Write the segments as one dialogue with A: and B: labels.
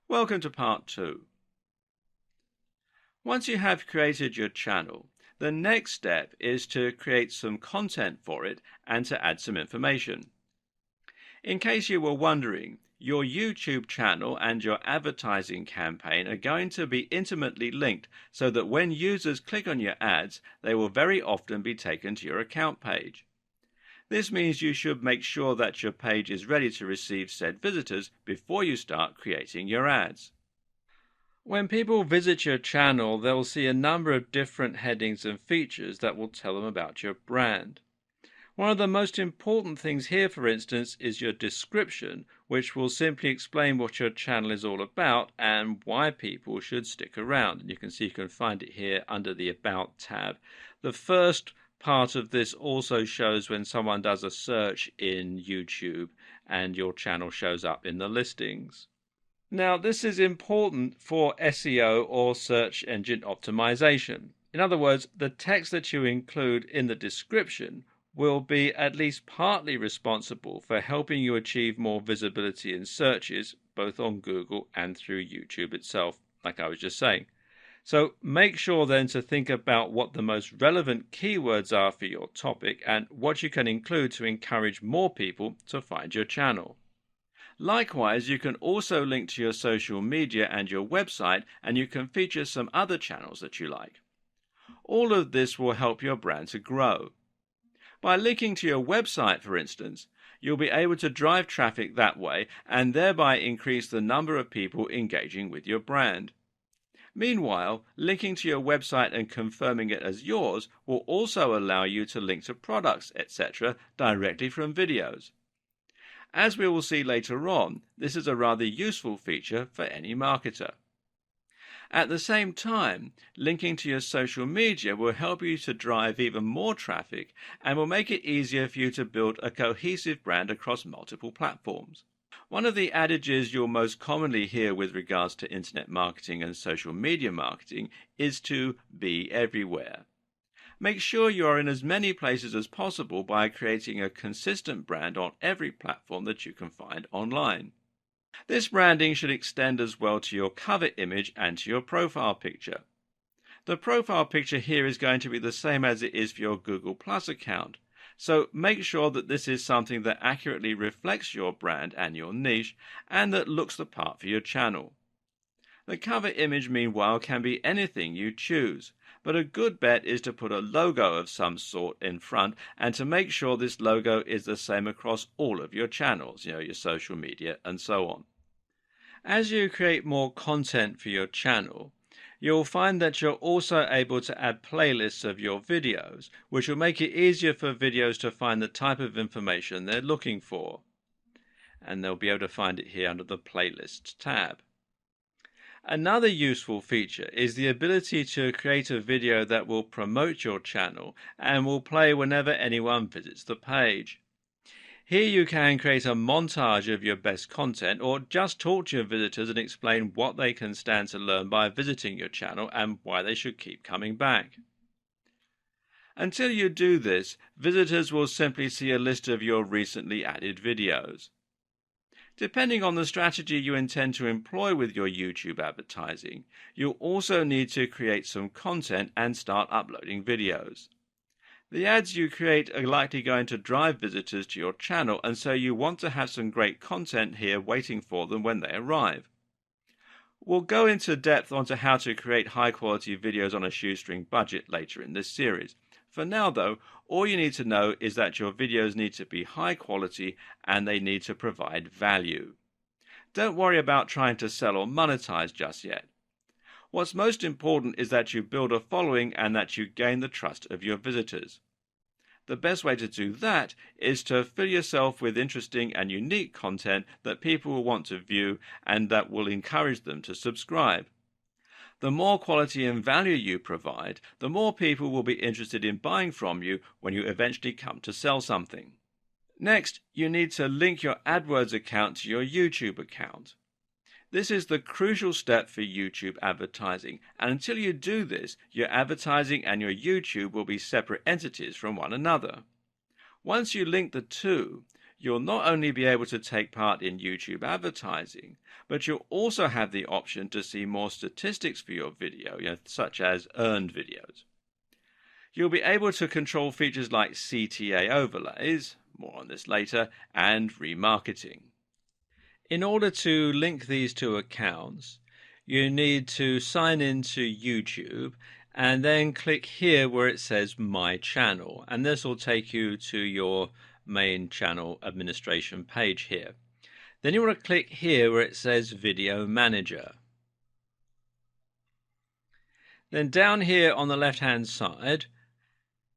A: Welcome to part 2. Once you have created your channel, the next step is to create some content for it and to add some information. In case you were wondering, your YouTube channel and your advertising campaign are going to be intimately linked so that when users click on your ads, they will very often be taken to your account page. This means you should make sure that your page is ready to receive said visitors before you start creating your ads. When people visit your channel, they'll see a number of different headings and features that will tell them about your brand. One of the most important things here, for instance, is your description, which will simply explain what your channel is all about and why people should stick around. And you can see you can find it here under the About tab. The first part of this also shows when someone does a search in YouTube and your channel shows up in the listings. Now, this is important for SEO or search engine optimization. In other words, the text that you include in the description will be at least partly responsible for helping you achieve more visibility in searches, both on Google and through YouTube itself, like I was just saying. So make sure then to think about what the most relevant keywords are for your topic and what you can include to encourage more people to find your channel. Likewise, you can also link to your social media and your website, and you can feature some other channels that you like. All of this will help your brand to grow. By linking to your website, for instance, you'll be able to drive traffic that way and thereby increase the number of people engaging with your brand. Meanwhile, linking to your website and confirming it as yours will also allow you to link to products, etc., directly from videos. As we will see later on, this is a rather useful feature for any marketer. At the same time, linking to your social media will help you to drive even more traffic and will make it easier for you to build a cohesive brand across multiple platforms. One of the adages you'll most commonly hear with regards to internet marketing and social media marketing is to be everywhere. Make sure you are in as many places as possible by creating a consistent brand on every platform that you can find online. This branding should extend as well to your cover image and to your profile picture. The profile picture here is going to be the same as it is for your Google Plus account, so make sure that this is something that accurately reflects your brand and your niche and that looks the part for your channel. The cover image, meanwhile, can be anything you choose, but a good bet is to put a logo of some sort in front and to make sure this logo is the same across all of your channels, your social media and so on. As you create more content for your channel, you'll find that you're also able to add playlists of your videos, which will make it easier for videos to find the type of information they're looking for. And they'll be able to find it here under the Playlists tab. Another useful feature is the ability to create a video that will promote your channel and will play whenever anyone visits the page. Here you can create a montage of your best content or just talk to your visitors and explain what they can stand to learn by visiting your channel and why they should keep coming back. Until you do this, visitors will simply see a list of your recently added videos. Depending on the strategy you intend to employ with your YouTube advertising, you'll also need to create some content and start uploading videos. The ads you create are likely going to drive visitors to your channel, and so you want to have some great content here waiting for them when they arrive. We'll go into depth onto how to create high-quality videos on a shoestring budget later in this series. For now, though, all you need to know is that your videos need to be high quality and they need to provide value. Don't worry about trying to sell or monetize just yet. What's most important is that you build a following and that you gain the trust of your visitors. The best way to do that is to fill yourself with interesting and unique content that people will want to view and that will encourage them to subscribe. The more quality and value you provide, the more people will be interested in buying from you when you eventually come to sell something. Next, you need to link your AdWords account to your YouTube account. This is the crucial step for YouTube advertising, and until you do this, your advertising and your YouTube will be separate entities from one another. Once you link the two, you'll not only be able to take part in YouTube advertising, but you'll also have the option to see more statistics for your video, such as earned videos. You'll be able to control features like CTA overlays, more on this later, and remarketing. In order to link these two accounts, you need to sign into YouTube and then click here where it says My Channel, and this will take you to your main channel administration page here. Then you want to click here where it says Video Manager. Then down here on the left hand side,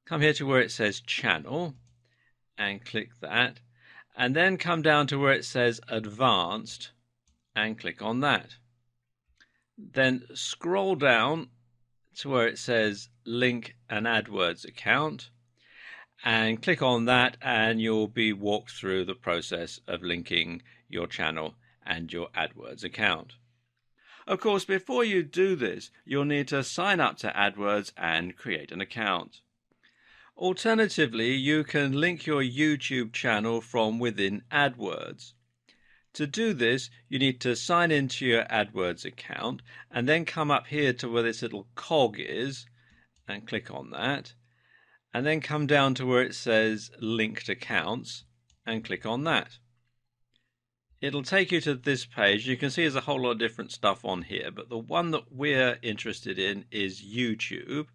A: come here to where it says Channel and click that, and then come down to where it says Advanced and click on that. Then scroll down to where it says Link an AdWords account and click on that, and you'll be walked through the process of linking your channel and your AdWords account. Of course, before you do this, you'll need to sign up to AdWords and create an account. Alternatively, you can link your YouTube channel from within AdWords. To do this, you need to sign into your AdWords account and then come up here to where this little cog is and click on that, and then come down to where it says Linked Accounts and click on that. It'll take you to this page. You can see there's a whole lot of different stuff on here, but the one that we're interested in is YouTube.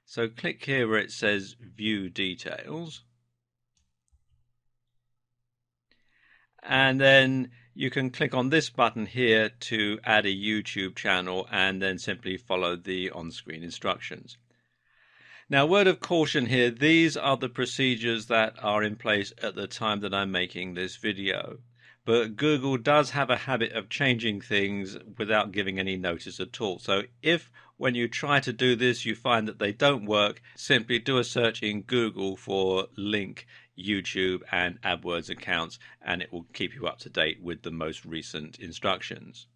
A: So click here where it says View Details. And then you can click on this button here to add a YouTube channel and then simply follow the on-screen instructions. Now, word of caution here, these are the procedures that are in place at the time that I'm making this video. But Google does have a habit of changing things without giving any notice at all. So if when you try to do this you find that they don't work, simply do a search in Google for link YouTube and AdWords accounts, and it will keep you up to date with the most recent instructions.